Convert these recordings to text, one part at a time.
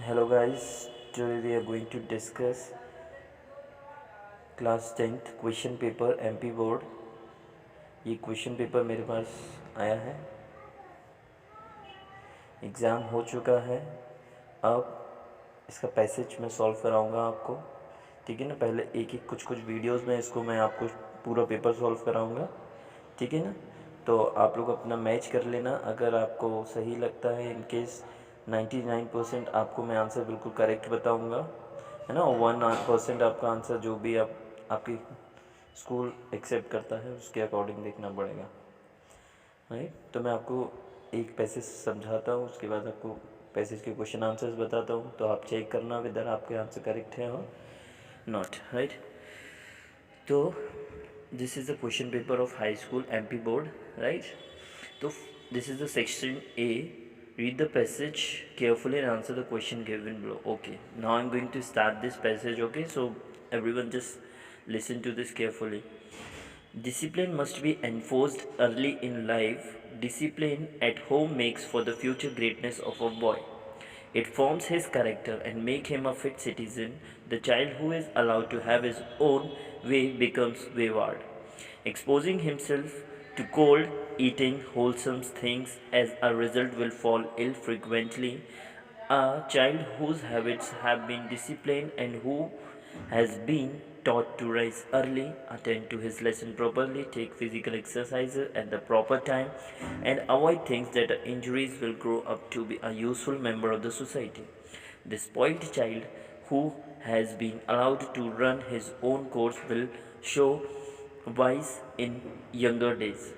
Hello guys, today we are going to discuss class 10th question paper MP board. ये question paper मेरे पास आया है, exam हो चुका है। अब इसका पैसेज मैं सॉल्व कराऊंगा आपको, ठीक है ना। पहले एक एक कुछ वीडियोस में इसको मैं आपको पूरा पेपर सॉल्व कराऊंगा, ठीक है ना। तो आप लोग अपना मैच कर लेना। अगर आपको सही लगता है, इन केस 99% आपको मैं आंसर बिल्कुल करेक्ट बताऊंगा, है ना। 1% आपका आंसर जो भी आपकी स्कूल एक्सेप्ट करता है उसके अकॉर्डिंग देखना पड़ेगा, राइट। तो मैं आपको एक पैसेज समझाता हूँ, उसके बाद आपको पैसेज के क्वेश्चन आंसर्स बताता हूँ। तो आप चेक करना वेदर आपके आंसर करेक्ट है और नॉट, राइट। तो this is the question paper of high school MP board, right. तो this is the section A. Read the passage carefully and answer the question given below. Okay, now I'm going to start this passage. Okay, so everyone just listen to this carefully. Discipline must be enforced early in life. Discipline at home makes for the future greatness of a boy. It forms his character and make him a fit citizen. The child who is allowed to have his own way becomes wayward, exposing himself to cold, eating wholesome things as a result will fall ill frequently. A child whose habits have been disciplined and who has been taught to rise early, attend to his lesson properly, take physical exercises at the proper time, and avoid things that are injuries will grow up to be a useful member of the society. The spoiled child who has been allowed to run his own course will show wise in younger days.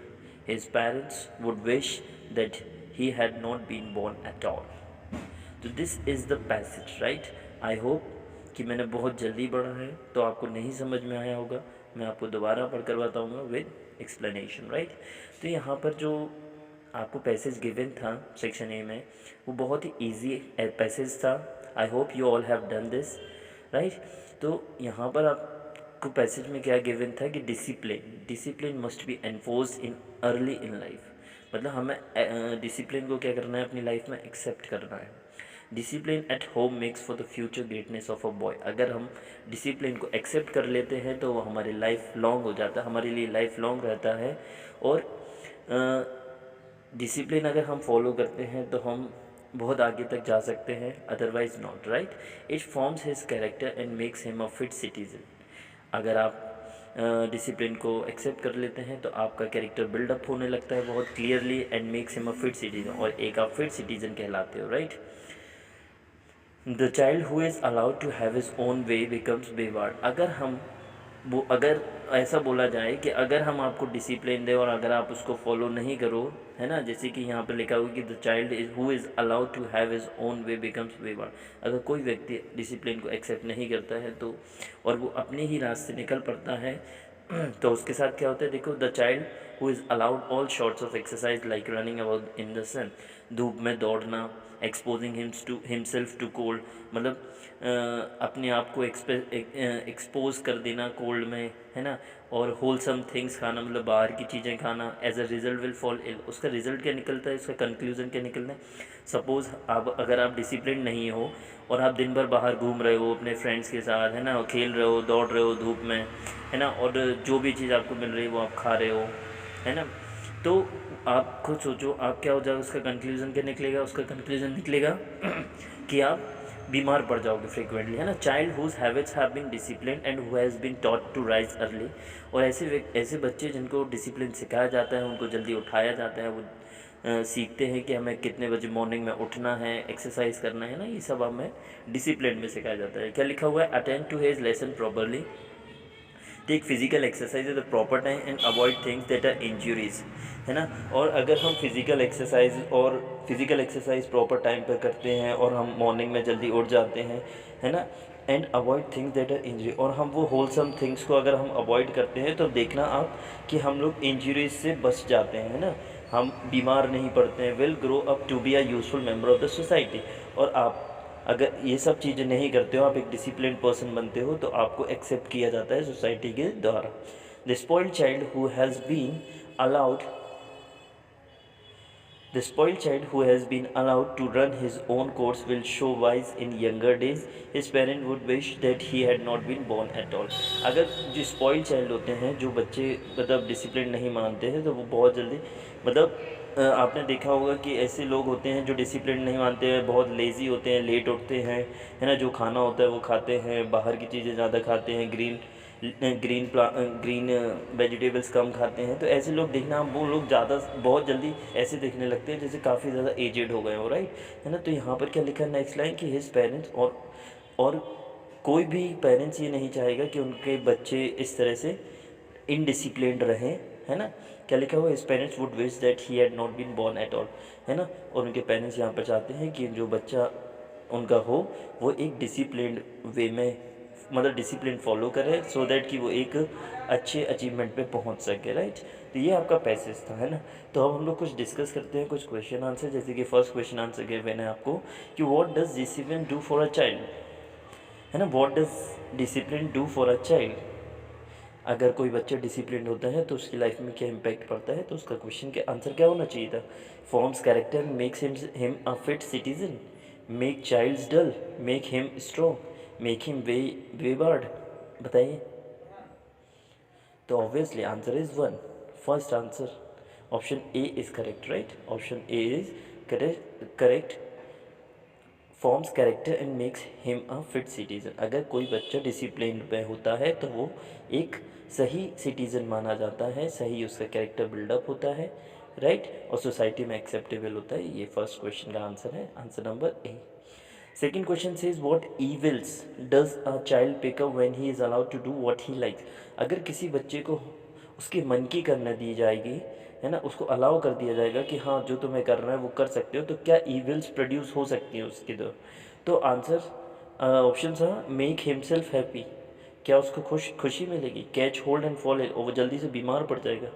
His parents would wish that he had not been born at all. तो this is the passage, right. I hope कि मैंने बहुत जल्दी पढ़ा है तो आपको नहीं समझ में आया होगा। मैं आपको दोबारा पढ़ कर बताऊँगा विद एक्सप्लेनेशन, राइट। तो यहाँ पर जो आपको पैसेज गिवन था सेक्शन ए में, वो बहुत ही ईजी पैसेज था। I hope you all have done this, right. तो यहाँ पर आपको पैसेज में क्या गिवन था कि discipline must be enforced in early in life. मतलब हमें डिसिप्लिन को क्या करना है, अपनी लाइफ में एक्सेप्ट करना है। Discipline at home makes for the future greatness of a boy. अगर हम डिसिप्लिन को एक्सेप्ट कर लेते हैं तो वो हमारे लाइफ लॉन्ग हो जाता है, हमारे लिए लाइफ लॉन्ग रहता है। और डिसिप्लिन अगर हम फॉलो करते हैं तो हम बहुत आगे तक जा सकते हैं, otherwise not, right. It forms his character and makes him a fit citizen. अगर आप डिसिप्लिन को एक्सेप्ट कर लेते हैं तो आपका कैरेक्टर बिल्डअप होने लगता है बहुत clearly and makes him a fit citizen, और एक आप फिट सिटीजन कहलाते हो, right. The child who is allowed to have his own way becomes wayward. अगर ऐसा बोला जाए कि अगर हम आपको डिसिप्लिन दें और अगर आप उसको फॉलो नहीं करो, है ना, जैसे कि यहाँ पर लिखा हुआ कि the child is who is allowed to have his own way becomes wayward. अगर कोई व्यक्ति डिसिप्लिन को एक्सेप्ट नहीं करता है तो और वो अपने ही रास्ते निकल पड़ता है तो उसके साथ क्या होता है, देखो। The child who is allowed all sorts of exercise like running about in the sun, धूप में दौड़ना, एक्सपोजिंग हिमसेल्फ टू कोल्ड, मतलब अपने आप को एक्सपोज कर देना कोल्ड में, है ना। और होलसम थिंग्स खाना, मतलब बाहर की चीज़ें खाना, as a result will fall ill. उसका रिजल्ट क्या निकलता है, उसका कंक्लूजन क्या निकलना है। सपोज़ अगर आप डिसिप्लिन नहीं हो और आप दिन भर बाहर घूम रहे हो अपने फ्रेंड्स के साथ, है ना, खेल रहे हो, दौड़ रहे हो धूप में, है ना, और जो भी चीज़ आपको मिल रही है वो आप खा रहे हो, है ना। तो आप खुद सोचो आप क्या हो जाएगा, उसका कंक्लूजन क्या निकलेगा। उसका कंक्लूजन निकलेगा कि आप बीमार पड़ जाओगे फ्रिक्वेंटली, है ना। Child whose habits have been discipline and who has been taught to rise early. और ऐसे बच्चे जिनको डिसिप्लिन सिखाया जाता है, उनको जल्दी उठाया जाता है, वो सीखते हैं कि हमें कितने बजे मॉर्निंग में उठना है, एक्सरसाइज करना है ना, ये सब हमें डिसिप्लिन में सिखाया जाता है। क्या लिखा हुआ है, attend to his lesson properly, take physical exercise at the proper time and avoid things that are injuries, है ना। और अगर हम फिजिकल एक्सरसाइज प्रॉपर टाइम पर करते हैं और हम मॉर्निंग में जल्दी उठ जाते हैं, है ना, and avoid things that are injury, और हम वो होलसम थिंग्स को अगर हम अवॉइड करते हैं तो देखना आप कि हम लोग इंजरीज से बच जाते हैं, है ना, हम बीमार नहीं पड़ते हैं। Will grow up to be a useful member of the society. और आप अगर ये सब चीज़ें नहीं करते हो, आप एक डिसिप्लिन पर्सन बनते हो, तो आपको एक्सेप्ट किया जाता है सोसाइटी के द्वारा। The spoiled child who has been allowed The spoiled child who has been allowed to run his own course will show wise in younger days. His parent would wish that he had not been born at all. अगर जो spoiled child होते हैं, जो बच्चे मतलब discipline नहीं मानते हैं, तो वो बहुत जल्दी मतलब आपने देखा होगा कि ऐसे लोग होते हैं जो डिसिप्लिन नहीं मानते हैं, बहुत लेज़ी होते हैं, लेट उठते हैं, है ना, जो खाना होता है वो खाते हैं, बाहर की चीज़ें ज़्यादा खाते हैं, ग्रीन वेजिटेबल्स कम खाते हैं। तो ऐसे लोग देखना, वो लोग ज़्यादा बहुत जल्दी ऐसे देखने लगते हैं जैसे काफ़ी ज़्यादा एजेड हो गए हो, राइट, है ना। तो यहाँ पर क्या लिखा है नेक्स्ट लाइन कि हिज पेरेंट्स, और कोई भी पेरेंट्स ये नहीं चाहेगा कि उनके बच्चे इस तरह से इनडिसिप्लिन्ड रहें, है ना। क्या लिखा हुआ, his parents would wish that he had not been born at all, है ना। और उनके पेरेंट्स यहाँ पर चाहते हैं कि जो बच्चा उनका हो वो एक डिसिप्लिन्ड वे में, मतलब डिसिप्लिन फॉलो करे, सो दैट कि वो एक अच्छे अचीवमेंट पे पहुंच सके, राइट। तो ये आपका पैसेज था, है ना। तो अब हम लोग कुछ डिस्कस करते हैं, कुछ क्वेश्चन आंसर। जैसे कि फर्स्ट क्वेश्चन आंसर गिवन है आपको कि what does discipline do for a child, है ना। What does discipline do for a child, अगर कोई बच्चा डिसिप्लिन होता है तो उसकी लाइफ में क्या इम्पैक्ट पड़ता है। तो उसका क्वेश्चन के आंसर क्या होना चाहिए था, forms character, makes him a fit citizen, make child's dull, make him strong, make him wayward. बताइए। तो obviously answer is 1, first answer, option A is correct, right. Option A is correct, forms character and makes him a fit citizen. अगर कोई बच्चा discipline में होता है तो वो एक सही सिटीज़न माना जाता है, सही उसका कैरेक्टर बिल्डअप होता है, राइट, और सोसाइटी में एक्सेप्टेबल होता है। ये फर्स्ट क्वेश्चन का आंसर है, answer number A. Second question says what evils does a child pick up when he is allowed to do what he likes. अगर किसी बच्चे को उसके मन की करने दी जाएगी, है ना, उसको अलाउ कर दिया जाएगा कि हाँ जो तुम्हें करना है वो कर सकते हो, तो क्या ईविल्स प्रोड्यूस हो सकती हैं उसकी दो। तो आंसर ऑप्शन था मेक हिमसेल्फ हैप्पी, क्या उसको खुशी मिलेगी, कैच होल्ड एंड फॉल, और वो जल्दी से बीमार पड़ जाएगा,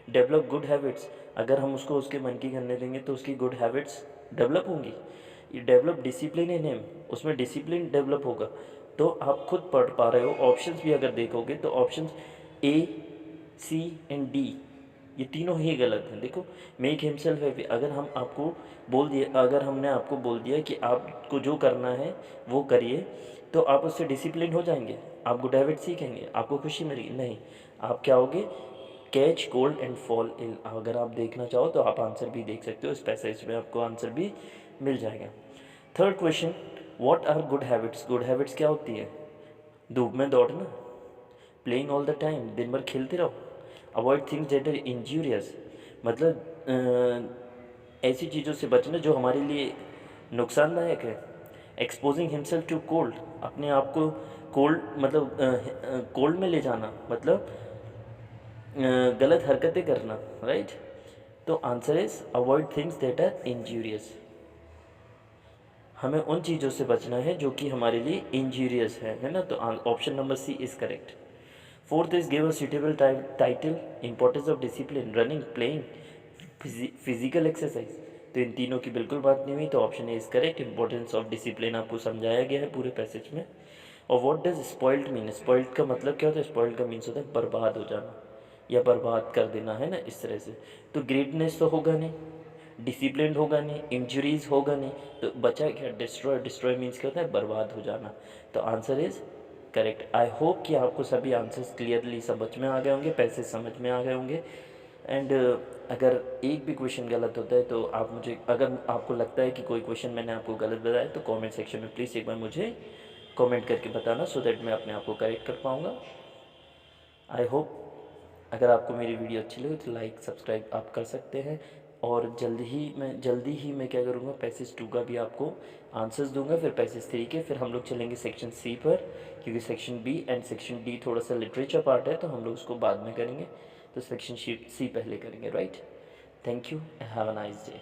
डेवलप गुड हैबिट्स, अगर हम उसको उसके मन की करने देंगे तो उसकी गुड हैबिट्स डेवलप होंगी, ये डेवलप डिसिप्लिन इन हिम, उसमें डिसिप्लिन डेवलप होगा। तो आप खुद पढ़ पा रहे हो, ऑप्शंस भी अगर देखोगे तो options A, C and D ये तीनों ही गलत हैं। देखो, मेक हिमसेल्फ हैप्पी, अगर हम आपको बोल दिए, अगर हमने आपको बोल दिया कि आपको जो करना है वो करिए, तो आप उससे डिसिप्लिन हो जाएंगे, आप गुड हैबिट सीखेंगे, आपको खुशी मिलेगी, नहीं, आप क्या होगे, catch cold and fall ill. अगर आप देखना चाहो तो आप आंसर भी देख सकते हो, इस पैसेज में आपको आंसर भी मिल जाएगा। Third question, what are good habits, good habits क्या होती है, धूप में दौड़ना, प्लेइंग ऑल द टाइम, दिन भर खेलते रहो, avoid things that are injurious, मतलब ऐसी चीज़ों से बचना जो हमारे लिए नुकसानदायक है, एक्सपोजिंग हिमसेल्फ टू कोल्ड, अपने आप को कोल्ड मतलब कोल्ड में ले जाना, मतलब गलत हरकतें करना, राइट। तो answer is avoid things that are injurious, हमें उन चीज़ों से बचना है जो कि हमारे लिए इंजूरियस है ना। तो option number C is correct. Fourth is give a suitable title, importance of discipline, running, playing, physical exercise. तो इन तीनों की बिल्कुल बात नहीं हुई, तो option A is correct, importance of discipline आपको समझाया गया है पूरे पैसेज में। और what does spoiled mean, spoiled का मतलब क्या होता है, स्पॉइल्ड का मीन्स होता है बर्बाद हो जाना या बर्बाद कर देना, है ना, इस तरह से। तो ग्रेटनेस तो होगा नहीं, डिसिप्लिन होगा नहीं, इंजरीज होगा नहीं, तो बचा क्या, डिस्ट्रॉय, डिस्ट्रॉय मीन्स क्या होता है, बर्बाद हो जाना। तो answer is correct. I hope कि आपको सभी आंसर्स क्लियरली समझ में आ गए होंगे, पैसेज समझ में आ गए होंगे। एंड अगर एक भी क्वेश्चन गलत होता है तो आप मुझे, अगर आपको लगता है कि कोई क्वेश्चन मैंने आपको गलत बताया तो कमेंट सेक्शन में प्लीज़ एक बार मुझे कमेंट करके बताना, सो दैट मैं अपने आप को करेक्ट कर पाऊँगा। आई होप अगर आपको मेरी वीडियो अच्छी लगी तो लाइक सब्सक्राइब आप कर सकते हैं, और जल्दी ही मैं क्या करूँगा, पैसेज 2 का भी आपको आंसर्स दूंगा, फिर पैसेज 3 के, फिर हम लोग चलेंगे सेक्शन सी पर, क्योंकि section B and section D थोड़ा सा लिटरेचर पार्ट है तो हम लोग उसको बाद में करेंगे, तो सेक्शन सी पहले करेंगे, right. Thank you, have a nice day.